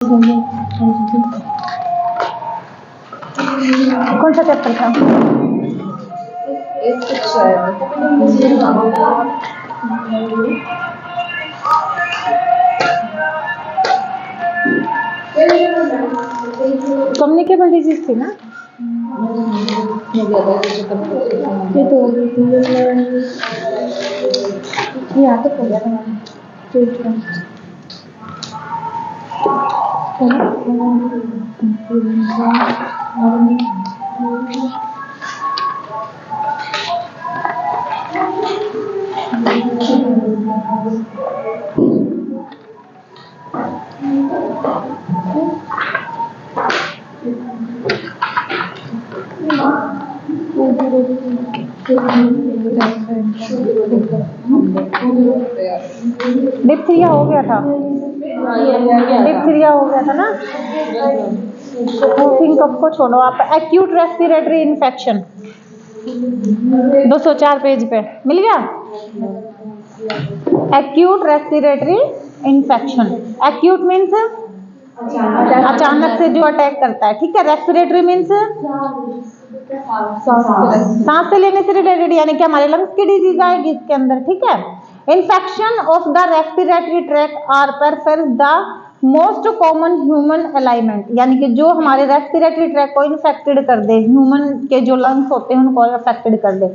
कौन सा चैप्टर था? कम्युनिकेबल डिजीज थी ना? ये तो यहाँ तक हो गया था। डिप्थीरिया हो गया था। डिप्थीरिया हो गया था ना? स्पूफिंग कफ को छोड़ो आप। एक्यूट रेस्पिरेटरी इन्फेक्शन 204 पेज पे मिल गया। Acute respiratory infection. Acute means अचानक से जो अटैक करता है, ठीक है। रेस्पिरेटरी मीन्स सांस से लेने से रिलेटेड, यानी कि हमारे लंग्स की डिजीज आएगी इसके अंदर, ठीक है। Infection of the respiratory tract are perfect the most common human alignment, यानी कि जो हमारे रेस्पिरेटरी ट्रैक्ट को इन्फेक्टेड कर दे, ह्यूमन के जो लंग्स होते हैं उनको अफेक्टेड कर दे।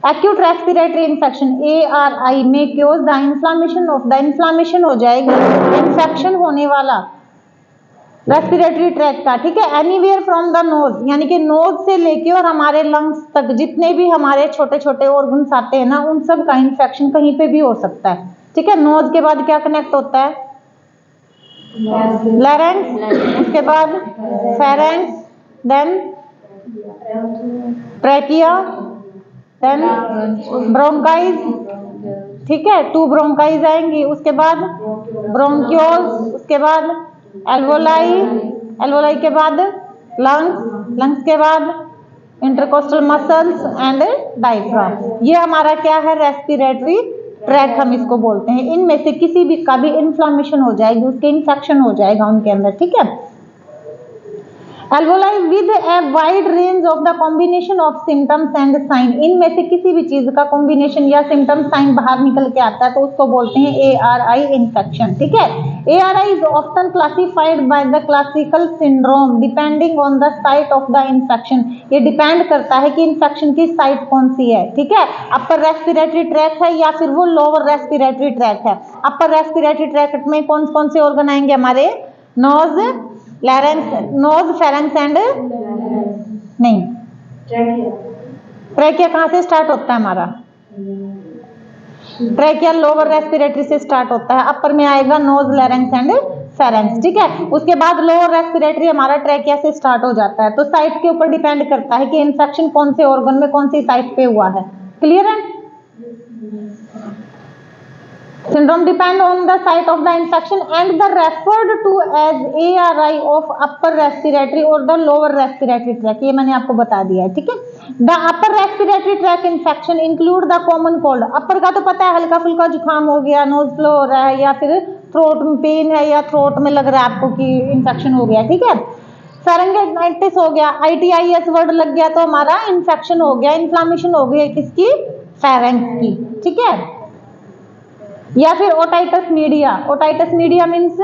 एक्यूट रेस्पिरेटरी इन्फेक्शन ARI में chaos the inflammation of the, inflammation हो जाएगी, इन्फेक्शन होने वाला रेस्पिरेटरी ट्रैक्ट का, ठीक है। एनीवेयर फ्रॉम द नोज, यानी कि नोज से लेके और हमारे लंग्स तक जितने भी हमारे छोटे छोटे ऑर्गन्स आते हैं ना, उन सब का इन्फेक्शन कहीं पे भी हो सकता है, ठीक है। नोज के बाद क्या कनेक्ट होता है? लैरेंक्स, उसके बाद pharynx, then trachea, then bronchi, ठीक है। 2 ब्रोंकाइज आएंगी, उसके बाद ब्रोंक्योल्स, उसके बाद एल्वोलाई, एल्वोलाई के बाद लंग्स, लंग्स के बाद इंटरकोस्टल मसल्स एंड डायफ्राम। ये हमारा क्या है? रेस्पिरेटरी ट्रैक हम इसको बोलते हैं। इनमें से किसी भी का भी इन्फ्लामेशन हो जाएगी, उसके इन्फेक्शन हो जाएगा उनके अंदर, ठीक है। Alveoli with a wide range of the combination of symptoms and sign, इनमें से किसी भी चीज का कॉम्बिनेशन या सिम्टम साइन बाहर निकल के आता है तो उसको बोलते हैं ARI इन्फेक्शन, ठीक है। ARI is often classified by the classical syndrome depending on the site of the infection. ये डिपेंड करता है कि इन्फेक्शन की साइट कौन सी है, ठीक है। अपर रेस्पिरेटरी ट्रैक है या फिर वो लोअर रेस्पिरेटरी ट्रैक है। अपर रेस्पिरेटरी ट्रैक में कौन कौन से ऑर्गन आएंगे हमारे? नोज, लैरेंक्स, नोज, फेरेंक्स एंड नहीं, ट्रैकिया कहाँ से स्टार्ट होता है हमारा? ट्रैकिया लोअर रेस्पिरेटरी से स्टार्ट होता है। अपर में आएगा नोज, लैरेंक्स एंड फेरेंक्स, ठीक है। उसके बाद लोअर रेस्पिरेटरी हमारा ट्रैकिया से स्टार्ट हो जाता है। तो साइट के ऊपर डिपेंड करता है कि इन्फेक्शन कौन से ऑर्गन में कौन सी साइट पे हुआ है। क्लियर है? Syndrome depend on the site of the infection and the referred to as ARI of upper respiratory or the lower respiratory tract, ये मैंने आपको बता दिया है, ठीक है। The upper respiratory tract infection include the common cold। अपर का तो पता है, हल्का फुल्का जुकाम हो गया, नोज फ्लो हो रहा है, या फिर थ्रोट में पेन है, या थ्रोट में लग रहा है आपको कि इन्फेक्शन हो गया, ठीक है। फेरेंजाइटिस हो गया, ITIS वर्ड लग गया तो हमारा इन्फेक्शन हो गया, इन्फ्लामेशन हो गई किसकी? फेरेंक्स की, ठीक है। या फिर otitis media. Otitis media means,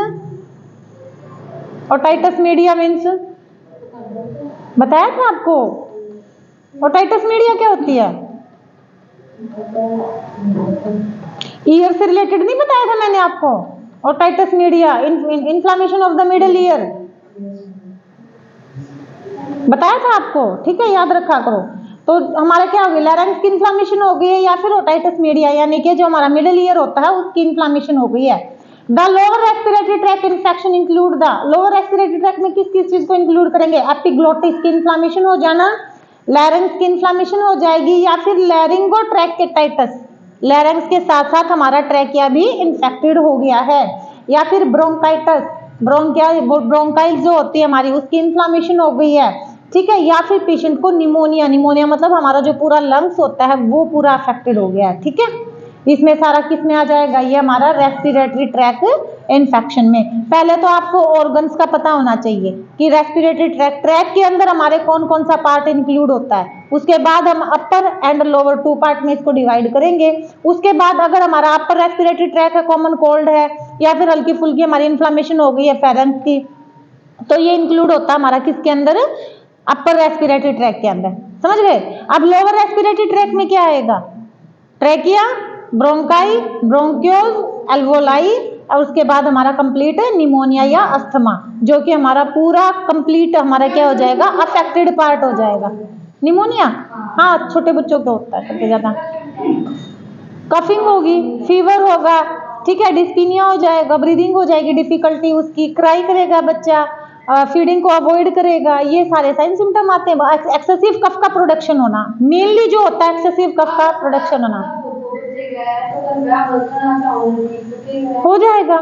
otitis media means बताया था आपको। ओटाइटस मीडिया क्या होती है? ईयर से रिलेटेड नहीं बताया था मैंने आपको? Otitis media, inflammation of the middle ear, बताया था आपको, ठीक है, याद रखा करो। तो हमारा क्या हो गया? लैरेंक्स की इन्फ्लामेशन हो गई है या फिर ओटाइटस मीडिया, यानी कि जो हमारा मिडिल ईयर होता है उसकी इन्फ्लामेशन हो गई है। The lower respiratory tract infection include the, lower respiratory tract में किस किस चीज को इंक्लूड करेंगे? एपिग्लोटिस की इन्फ्लामेशन हो जाना, लैरेंक्स की इन्फ्लामेशन हो जाएगी, या फिर लैरिंगोट्रैकेटाइटिस, लैरेंक्स के साथ साथ हमारा ट्रैकिया भी इन्फेक्टेड हो गया है, या फिर ब्रोंकाइटिस, ब्रोंकाइल्स जो होती है हमारी उसकी इन्फ्लामेशन हो गई है, ठीक है। या फिर पेशेंट को निमोनिया, निमोनिया मतलब हमारा जो पूरा लंग्स होता है वो पूरा अफेक्टेड हो गया है, ठीक है। इसमें सारा किस में आ जाएगा, ये हमारा रेस्पिरेटरी ट्रैक इन्फेक्शन में। पहले तो आपको ऑर्गन्स का पता होना चाहिए कि रेस्पिरेटरी ट्रैक के अंदर हमारे कौन कौन सा पार्ट इंक्लूड होता है। उसके बाद हम अपर एंड लोअर 2 पार्ट में इसको डिवाइड करेंगे। उसके बाद अगर हमारा अपर रेस्पिरेटरी ट्रैक है, कॉमन कोल्ड है, या फिर हल्की फुल्की हमारी इन्फ्लामेशन हो गई है फेरेंस की, तो ये इंक्लूड होता है हमारा किसके अंदर, अपर रेस्पिरेटरी ट्रैक के अंदर। समझ गए। अब लोअर रेस्पिरेटरी ट्रैक में क्या आएगा, ट्रैकिया, ब्रोंकाई, ब्रोंक्योल, एल्वोलाई, और उसके बाद हमारा कंप्लीट निमोनिया या अस्थमा, जो कि हमारा पूरा कंप्लीट हमारा क्या हो जाएगा, अफेक्टेड पार्ट हो जाएगा। निमोनिया हाँ छोटे बच्चों को होता है सबसे ज्यादा। कफिंग होगी, फीवर होगा, ठीक है, डिस्पीनिया हो जाएगा, ब्रीदिंग हो जाएगी डिफिकल्टी उसकी, क्राई करेगा बच्चा, फीडिंग को अवॉइड करेगा, ये सारे साइन सिम्टम आते हैं। एक्सेसिव कफ का प्रोडक्शन होना, मेनली जो होता है एक्सेसिव कफ का प्रोडक्शन होना हो जाएगा।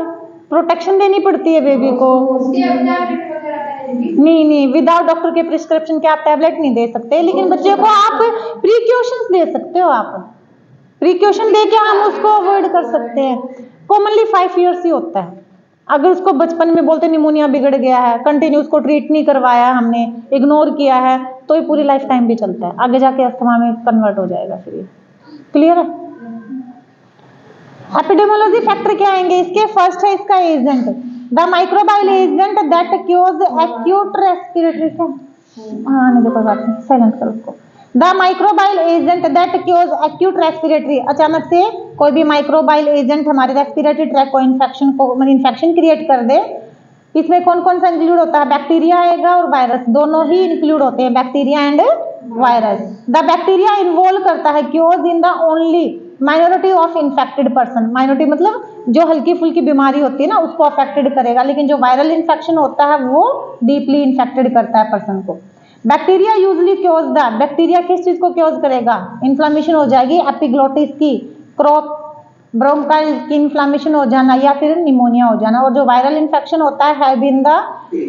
प्रोटेक्शन देनी पड़ती है बेबी को। नहीं, विदाउट डॉक्टर के प्रिस्क्रिप्शन के आप टैबलेट नहीं दे सकते, लेकिन बच्चे को आप प्रिकॉशंस दे सकते हो। आप प्रिकॉशन दे के हम उसको अवॉइड कर सकते हैं। कॉमनली 5 ईयर्स ही होता है। अगर उसको बचपन में बोलते निमोनिया बिगड़ गया है, कंटिन्यू उसको ट्रीट नहीं करवाया हमने, इग्नोर किया है, तो ये पूरी लाइफ टाइम भी चलता है, आगे जाके अस्थमा में कन्वर्ट हो जाएगा फिर। क्लियर है। एपिडेमियोलॉजी फैक्टर क्या आएंगे इसके, फर्स्ट है इसका agent, the microbial agent that chaos acute respiratory, हाँ नहीं कोई बात नहीं, साइलेंट करो उसको। The microbial agent that chaos acute respiratory, अचानक से कोई भी माइक्रोबाइल एजेंट हमारे रेस्पिरेटरी ट्रैक को इन्फेक्शन क्रिएट कर दे। इसमें कौन कौन सा इंक्लूड होता है, बैक्टीरिया आएगा और वायरस, दोनों ही इंक्लूड होते हैं, bacteria and virus. The bacteria involve करता है chaos in the only minority of infected person, minority मतलब जो हल्की फुल्की बीमारी होती है ना उसको अफेक्टेड करेगा, लेकिन जो वायरल इन्फेक्शन होता है वो डीपली इन्फेक्टेड करता है पर्सन को। Bacteria usually chaos the, bacteria किस चीज को क्योज करेगा, इन्फ्लामेशन हो जाएगी एपिग्लोटिस की, क्रॉप ब्रोंकाइल की इन्फ्लामेशन हो जाना, या फिर निमोनिया हो जाना। और जो वायरल इन्फेक्शन होता है in the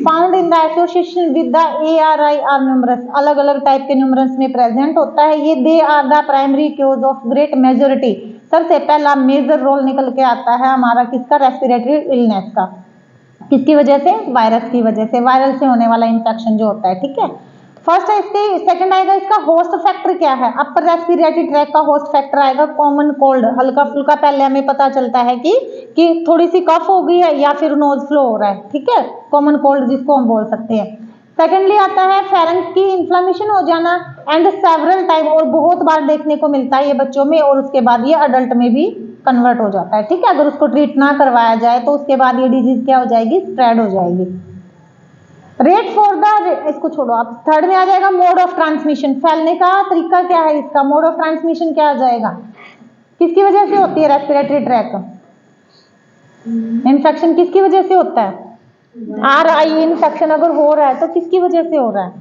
found in the association with the ARI are numerous, अलग अलग टाइप के न्यूमरस में प्रेजेंट होता है ये। They are the primary cause of great majority, सबसे पहला मेजर रोल निकल के आता है हमारा किसका, रेस्पिरेटरी इलनेस का। किसकी वजह से, वायरस की वजह से, वायरल से होने वाला इन्फेक्शन जो होता है, ठीक है। फर्स्ट है इसके, सेकंड आएगा इसका होस्ट फैक्टर क्या है, अपर रेस्पिरेटरी ट्रैक का होस्ट फैक्टर आएगा कॉमन कोल्ड, हल्का फुल्का पहले हमें पता चलता है कि थोड़ी सी कफ हो गई है या फिर नोज फ्लो हो रहा है, ठीक है, कॉमन कोल्ड जिसको हम बोल सकते हैं। सेकेंडली आता है फेरेंस की इन्फ्लामेशन हो जाना, एंड सेवरल टाइम, और बहुत बार देखने को मिलता है ये बच्चों में, और उसके बाद ये अडल्ट में भी कन्वर्ट हो जाता है, ठीक है। अगर उसको ट्रीट ना करवाया जाए तो उसके बाद ये डिजीज क्या हो जाएगी, स्प्रेड हो जाएगी। रेट फॉर द, इसको छोड़ो आप, थर्ड में आ जाएगा मोड ऑफ ट्रांसमिशन, फैलने का तरीका क्या है इसका, मोड ऑफ ट्रांसमिशन क्या आ जाएगा, किसकी वजह से होती है रेस्पिरेटरी ट्रैक इन्फेक्शन, किसकी वजह से होता है, RI इन्फेक्शन अगर हो रहा है तो किसकी वजह से हो रहा है,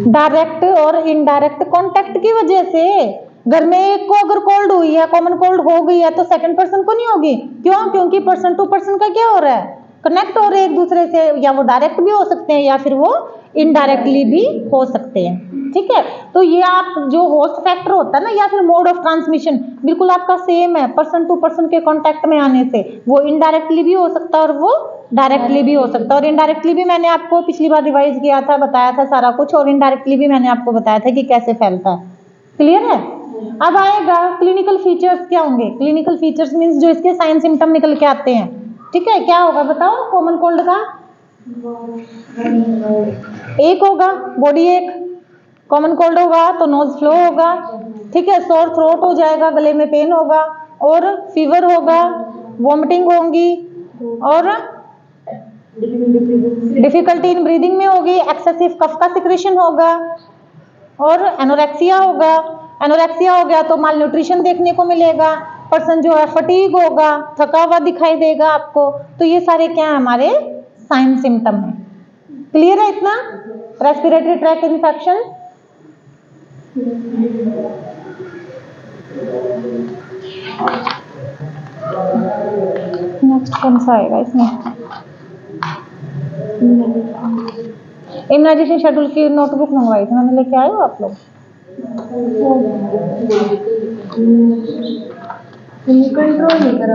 डायरेक्ट और इनडायरेक्ट कॉन्टेक्ट की वजह से। घर में एक को अगर कोल्ड हुई है, कॉमन कोल्ड हो गई है, तो सेकंड पर्सन को नहीं होगी, क्यों, क्योंकि पर्सन टू पर्सन का क्या हो रहा है, कनेक्ट हो रहे हैं एक दूसरे से, या वो डायरेक्ट भी हो सकते हैं या फिर वो इनडायरेक्टली भी हो सकते हैं, ठीक है। तो ये आप जो होस्ट फैक्टर होता है ना, या फिर मोड ऑफ ट्रांसमिशन बिल्कुल आपका सेम है, पर्सन टू पर्सन के कांटेक्ट में आने से वो इनडायरेक्टली भी हो सकता है और वो डायरेक्टली भी हो सकता है। और इनडायरेक्टली भी मैंने आपको पिछली बार रिवाइज किया था, बताया था सारा कुछ, और इनडायरेक्टली भी मैंने आपको बताया था कि कैसे फैलता है। क्लियर है। अब आएगा क्लिनिकल फीचर्स क्या होंगे, क्लिनिकल फीचर्स मींस जो इसके साइन सिम्टम निकल के आते हैं, ठीक है। क्या होगा बताओ, कॉमन कोल्ड का एक होगा, बॉडी एक, कॉमन कोल्ड होगा तो नोज फ्लो होगा, ठीक है, सोर थ्रोट हो जाएगा, गले में पेन होगा, और फीवर होगा, वॉमिटिंग होंगी, और डिफिकल्टी इन ब्रीदिंग में होगी, एक्सेसिव कफ का सिक्रेशन होगा, और एनोरेक्सिया होगा। एनोरेक्सिया हो गया तो माल न्यूट्रिशन देखने को मिलेगा, पर्सन जो है फटीग होगा, थका हुआ दिखाई देगा आपको। तो ये सारे क्या है, हमारे साइन सिम्टम है। क्लियर है इतना, रेस्पिरेटरी ट्रैक इन्फेक्शन। नेक्स्ट कौन सा आएगा इसमें, इम्यूनाइजेशन शेड्यूल की नोटबुक मंगवाई थी मैंने, लेके आए हो आप लोग? कंट्रोल नहीं करा।